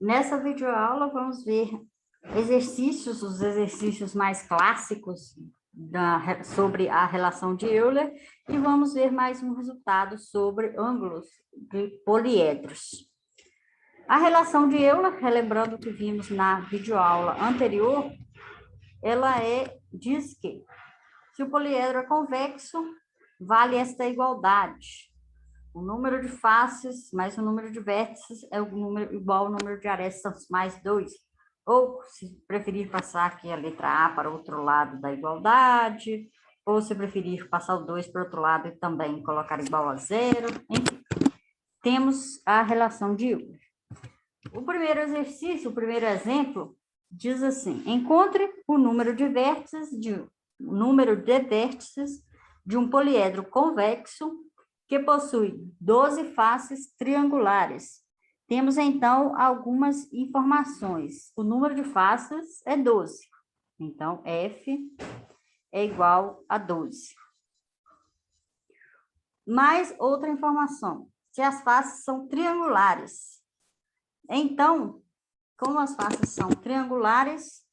Nessa videoaula, vamos ver os exercícios mais clássicos sobre a relação de Euler, e vamos ver mais um resultado sobre ângulos de poliedros. A relação de Euler, relembrando o que vimos na videoaula anterior, diz que se o poliedro é convexo, vale esta igualdade. O número de faces mais o número de vértices é igual ao número de arestas mais 2. Ou, se preferir passar aqui a letra A para o outro lado da igualdade, ou se preferir passar o 2 para o outro lado e também colocar igual a 0. Enfim, temos a relação de Euler. O primeiro exercício, o primeiro exemplo, diz assim: encontre o número de vértices de um poliedro convexo que possui 12 faces triangulares. Temos, então, algumas informações. O número de faces é 12. Então, F é igual a 12. Mais outra informação. Se as faces são triangulares. Então, como as faces são triangulares,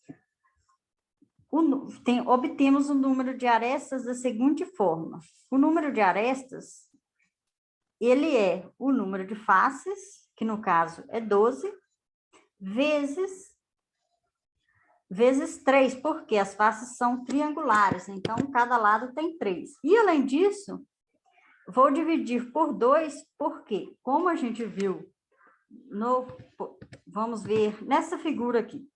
obtemos o número de arestas da seguinte forma. O número de arestas, ele é o número de faces, que no caso é 12, vezes 3, porque as faces são triangulares, então cada lado tem 3. E além disso, vou dividir por 2, porque, como a gente viu, vamos ver nessa figura aqui,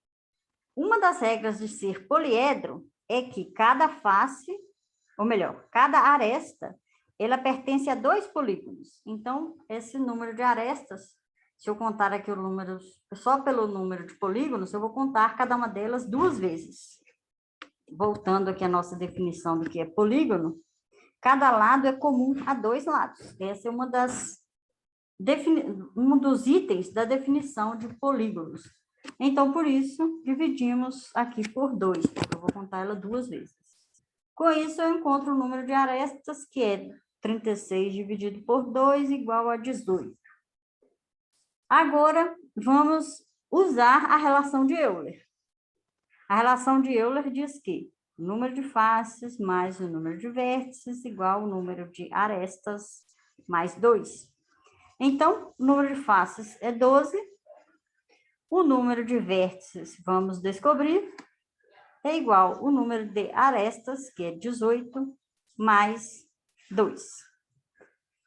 uma das regras de ser poliedro é que cada face, ou melhor, cada aresta, ela pertence a 2 polígonos. Então, esse número de arestas, se eu contar aqui o número, só pelo número de polígonos, eu vou contar cada uma delas 2 vezes. Voltando aqui à nossa definição do que é polígono, cada lado é comum a 2 lados. Essa é um dos itens da definição de polígonos. Então, por isso, dividimos aqui por 2, porque eu vou contar ela 2 vezes. Com isso, eu encontro o número de arestas, que é 36 dividido por 2, igual a 18. Agora, vamos usar a relação de Euler. A relação de Euler diz que o número de faces mais o número de vértices igual ao número de arestas mais 2. Então, o número de faces é 12. O número de vértices, vamos descobrir, é igual ao número de arestas, que é 18, mais 2.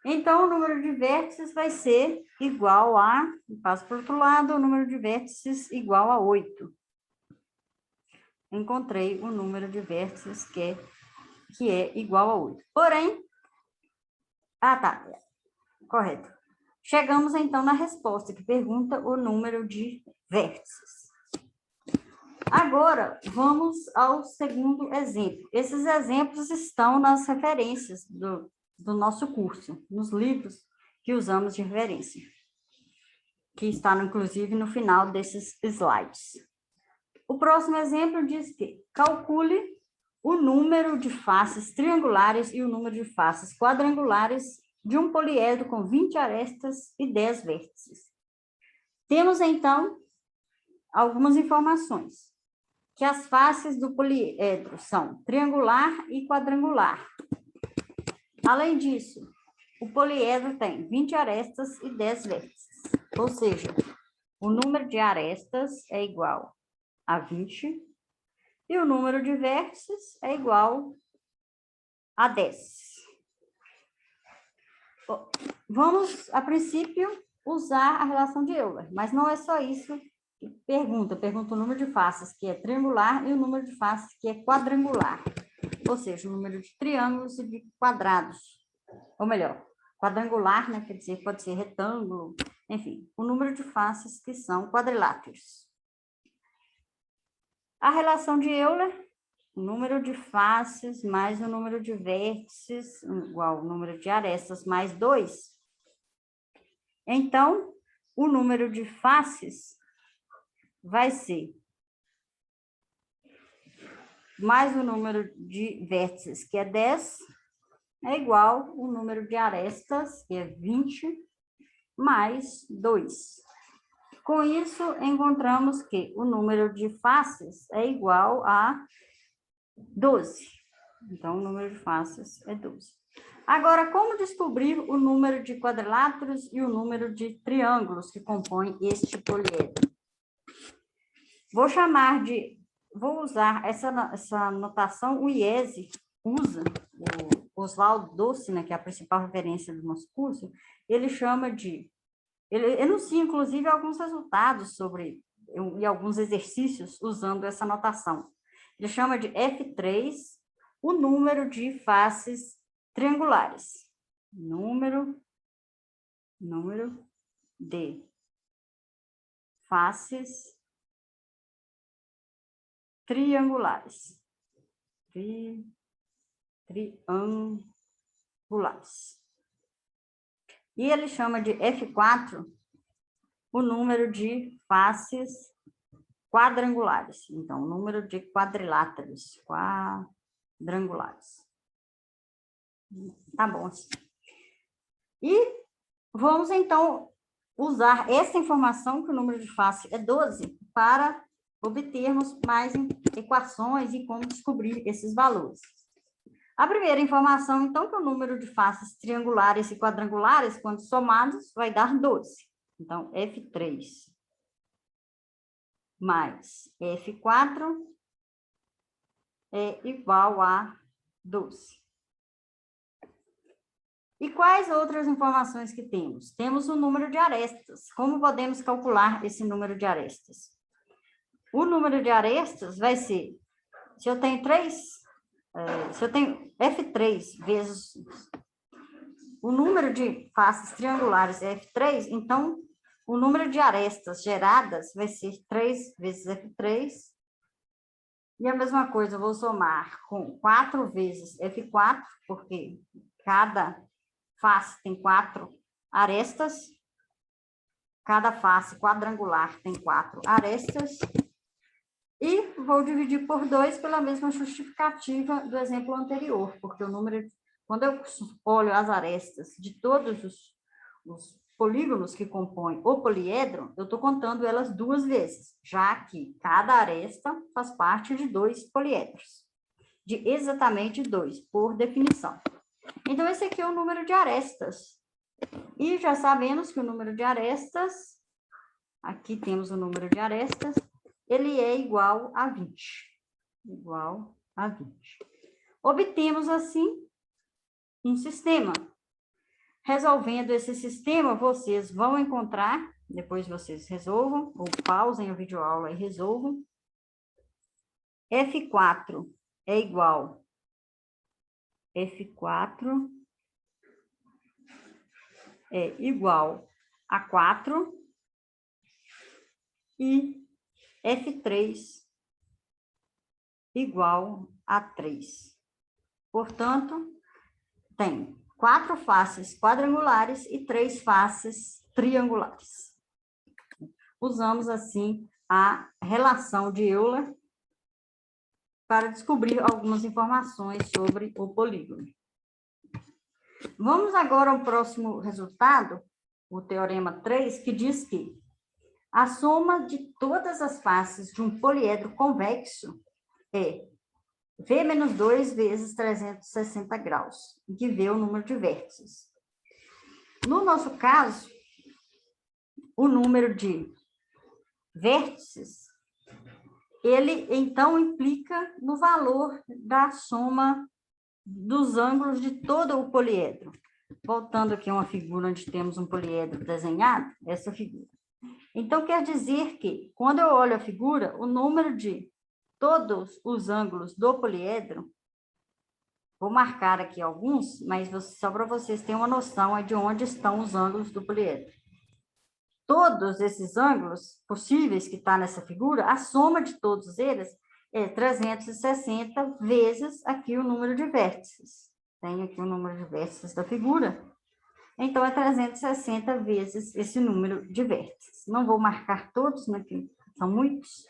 Então, o número de vértices vai ser igual a, passo para o outro lado, o número de vértices igual a 8. Encontrei o número de vértices que é igual a 8. Porém, correto. Chegamos, então, na resposta, que pergunta o número de vértices. Agora, vamos ao segundo exemplo. Esses exemplos estão nas referências do nosso curso, nos livros que usamos de referência, que está, inclusive, no final desses slides. O próximo exemplo diz que calcule o número de faces triangulares e o número de faces quadrangulares de um poliedro com 20 arestas e 10 vértices. Temos, então, algumas informações. Que as faces do poliedro são triangular e quadrangular. Além disso, o poliedro tem 20 arestas e 10 vértices. Ou seja, o número de arestas é igual a 20 e o número de vértices é igual a 10. Vamos, a princípio, usar a relação de Euler, mas não é só isso. Pergunta o número de faces que é triangular e o número de faces que é quadrangular. Ou seja, o número de triângulos e de quadrados. Ou melhor, quadrangular, né? Quer dizer, pode ser retângulo. Enfim, o número de faces que são quadriláteros. A relação de Euler, o número de faces mais o número de vértices, igual ao número de arestas mais 2. Então, o número de faces vai ser mais o número de vértices, que é 10, é igual ao número de arestas, que é 20, mais 2. Com isso, encontramos que o número de faces é igual a 12. Então, o número de faces é 12. Agora, como descobrir o número de quadriláteros e o número de triângulos que compõem este poliedro? Vou usar essa notação, o IESE usa, o Oswaldo Docina, que é a principal referência do nosso curso, ele chama de, ele enuncia, inclusive, alguns resultados e alguns exercícios usando essa notação. Ele chama de F3 o número de faces triangulares. Número de faces triangulares. Triangulares. E ele chama de F4 o número de faces quadrangulares. Então, o número de quadriláteros. Quadrangulares. Tá bom. E vamos, então, usar essa informação, que o número de face é 12, para obtermos mais equações e como descobrir esses valores. A primeira informação, então, que o número de faces triangulares e quadrangulares, quando somados, vai dar 12. Então, F3 mais F4 é igual a 12. E quais outras informações que temos? Temos o número de arestas. Como podemos calcular esse número de arestas? O número de arestas vai ser, se eu tenho F3 vezes o número de faces triangulares é F3, então o número de arestas geradas vai ser 3 vezes F3. E a mesma coisa, eu vou somar com 4 vezes F4, porque cada face tem 4 arestas. Cada face quadrangular tem 4 arestas. E vou dividir por 2 pela mesma justificativa do exemplo anterior, porque o número, quando eu olho as arestas de todos os polígonos que compõem o poliedro, eu estou contando elas 2 vezes, já que cada aresta faz parte de 2 poliedros, de exatamente 2, por definição. Então, esse aqui é o número de arestas. E já sabemos que o número de arestas, aqui temos o número de arestas, ele é igual a 20. Igual a 20. Obtemos, assim, um sistema. Resolvendo esse sistema, vocês vão encontrar, depois vocês resolvam, ou pausem a videoaula e resolvam. F4 é igual F4 é igual a 4 e F3 igual a 3. Portanto, tem 4 faces quadrangulares e 3 faces triangulares. Usamos, assim, a relação de Euler para descobrir algumas informações sobre o polígono. Vamos agora ao próximo resultado, o teorema 3, que diz que a soma de todas as faces de um poliedro convexo é V menos 2 vezes 360 graus, em que V é o número de vértices. No nosso caso, o número de vértices, ele, então, implica no valor da soma dos ângulos de todo o poliedro. Voltando aqui a uma figura onde temos um poliedro desenhado, essa figura. Então, quer dizer que, quando eu olho a figura, o número de todos os ângulos do poliedro, vou marcar aqui alguns, mas só para vocês terem uma noção de onde estão os ângulos do poliedro. Todos esses ângulos possíveis que está nessa figura, a soma de todos eles é 360 vezes aqui o número de vértices. Tem aqui o número de vértices da figura. Então, é 360 vezes esse número de vértices. Não vou marcar todos, né, que são muitos,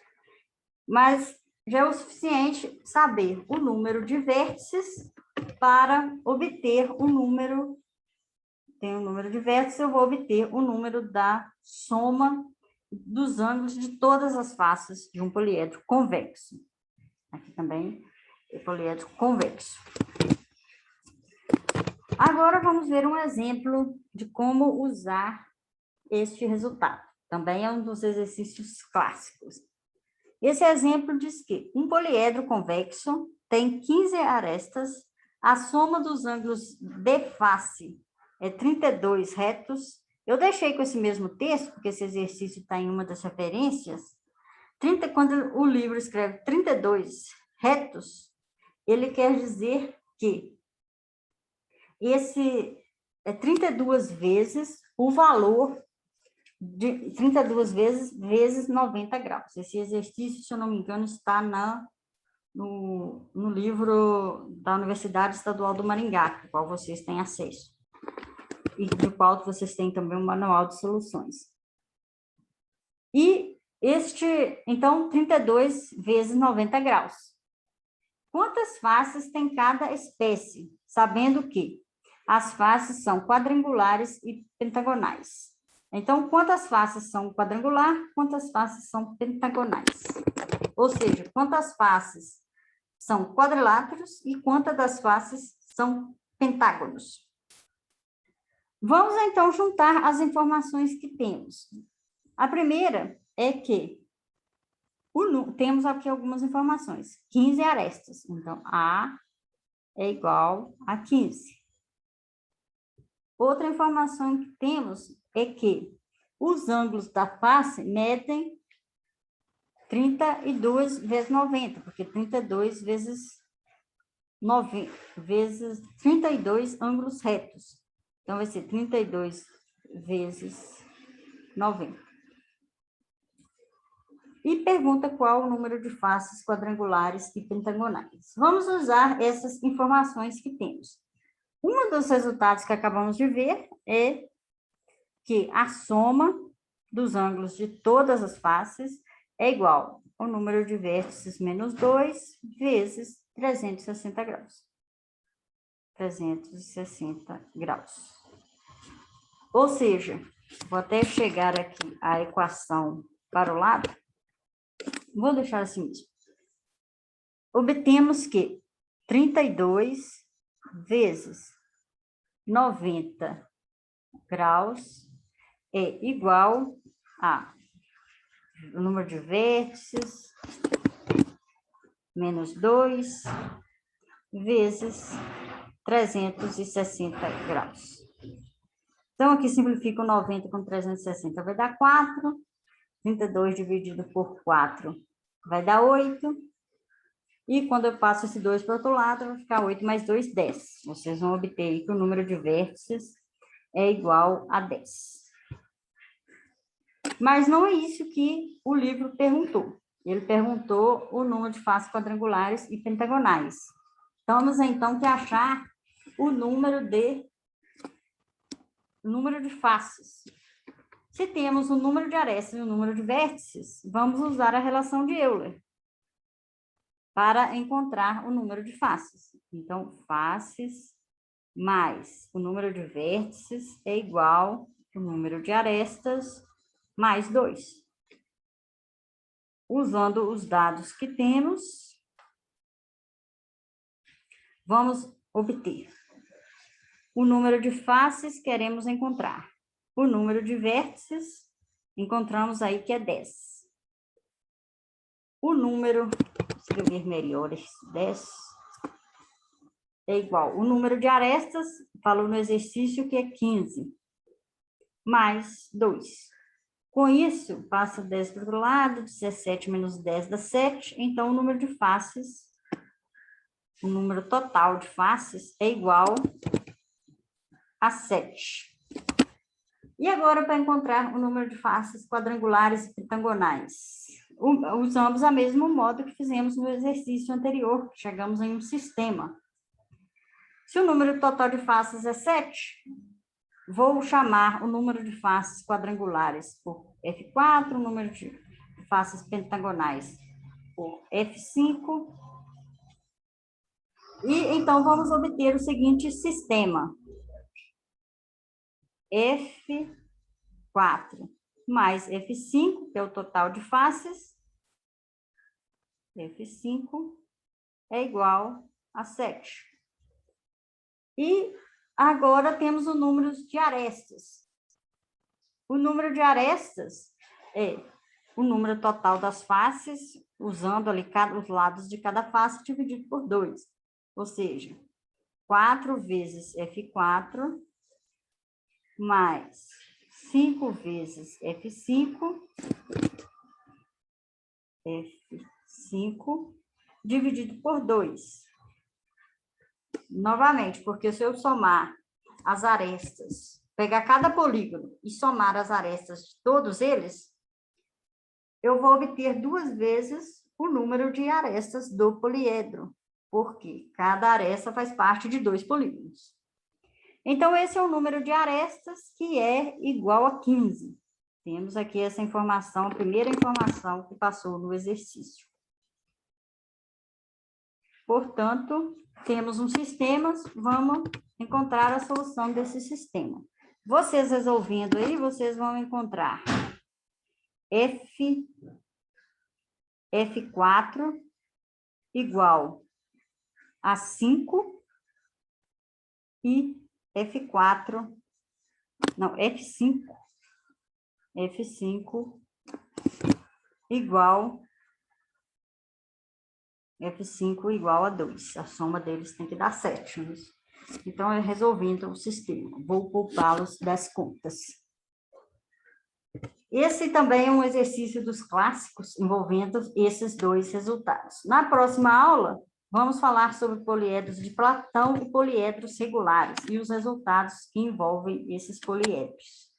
mas já é o suficiente saber o número de vértices para obter o número. Tem o número de vértices, eu vou obter o número da soma dos ângulos de todas as faces de um poliedro convexo. Aqui também é poliedro convexo. Agora vamos ver um exemplo de como usar este resultado. Também é um dos exercícios clássicos. Esse exemplo diz que um poliedro convexo tem 15 arestas, a soma dos ângulos de face é 32 retos. Eu deixei com esse mesmo texto, porque esse exercício está em uma das referências. Quando o livro escreve 32 retos, ele quer dizer que esse é 32 vezes o valor de 32 vezes 90 graus. Esse exercício, se eu não me engano, está no livro da Universidade Estadual do Maringá, ao qual vocês têm acesso. E do qual vocês têm também um manual de soluções. E então, 32 vezes 90 graus. Quantas faces tem cada espécie? Sabendo que as faces são quadrangulares e pentagonais. Então, quantas faces são quadrangular, quantas faces são pentagonais? Ou seja, quantas faces são quadriláteros e quantas das faces são pentágonos? Vamos, então, juntar as informações que temos. A primeira é que temos aqui algumas informações. 15 arestas. Então, A é igual a 15. Outra informação que temos é que os ângulos da face medem 32 vezes 90, porque 32 vezes 32 ângulos retos. Então, vai ser 32 vezes 90. E pergunta qual o número de faces quadrangulares e pentagonais. Vamos usar essas informações que temos. Um dos resultados que acabamos de ver é que a soma dos ângulos de todas as faces é igual ao número de vértices menos 2 vezes 360 graus. 360 graus. Ou seja, vou até chegar aqui a equação para o lado. Vou deixar assim mesmo. Obtemos que 32 vezes 90 graus é igual a o número de vértices menos 2 vezes 360 graus. Então, aqui simplifica o 90 com 360, vai dar 4. 32 dividido por 4 vai dar 8. E quando eu passo esse 2 para o outro lado, vai ficar 8 mais 2, 10. Vocês vão obter aí que o número de vértices é igual a 10. Mas não é isso que o livro perguntou. Ele perguntou o número de faces quadrangulares e pentagonais. Temos, então, que achar o número de faces. Se temos o número de arestas e o número de vértices, vamos usar a relação de Euler para encontrar o número de faces. Então, faces mais o número de vértices é igual ao número de arestas mais 2. Usando os dados que temos, vamos obter o número de faces, queremos encontrar. O número de vértices, encontramos aí que é 10. O número, vou escrever melhor esse 10, é igual. O número de arestas, falou no exercício que é 15, mais 2. Com isso, passa 10 para o outro lado, 17 menos 10 dá 7, então o número de faces, o número total de faces é igual a 7. E agora, para encontrar o número de faces quadrangulares e pentagonais, usamos o mesmo modo que fizemos no exercício anterior, chegamos em um sistema. Se o número total de faces é 7, vou chamar o número de faces quadrangulares por F4, o número de faces pentagonais por F5. E então vamos obter o seguinte sistema. F4 mais F5, que é o total de faces. F5 é igual a 7. E agora temos o número de arestas. O número de arestas é o número total das faces, usando ali os lados de cada face dividido por 2. Ou seja, 4 vezes F4 mais 5 vezes F5 dividido por 2. Novamente, porque se eu somar as arestas, pegar cada polígono e somar as arestas de todos eles, eu vou obter 2 vezes o número de arestas do poliedro, porque cada aresta faz parte de 2 polígonos. Então, esse é o número de arestas, que é igual a 15. Temos aqui essa informação, a primeira informação que passou no exercício. Portanto, temos um sistema, vamos encontrar a solução desse sistema. Vocês resolvendo aí, vocês vão encontrar F4 igual a 5 e F5 igual a 2. A soma deles tem que dar 7. Né? Então, é resolvendo o sistema. Vou poupá-los das contas. Esse também é um exercício dos clássicos envolvendo esses 2 resultados. Na próxima aula, vamos falar sobre poliedros de Platão e poliedros regulares e os resultados que envolvem esses poliedros.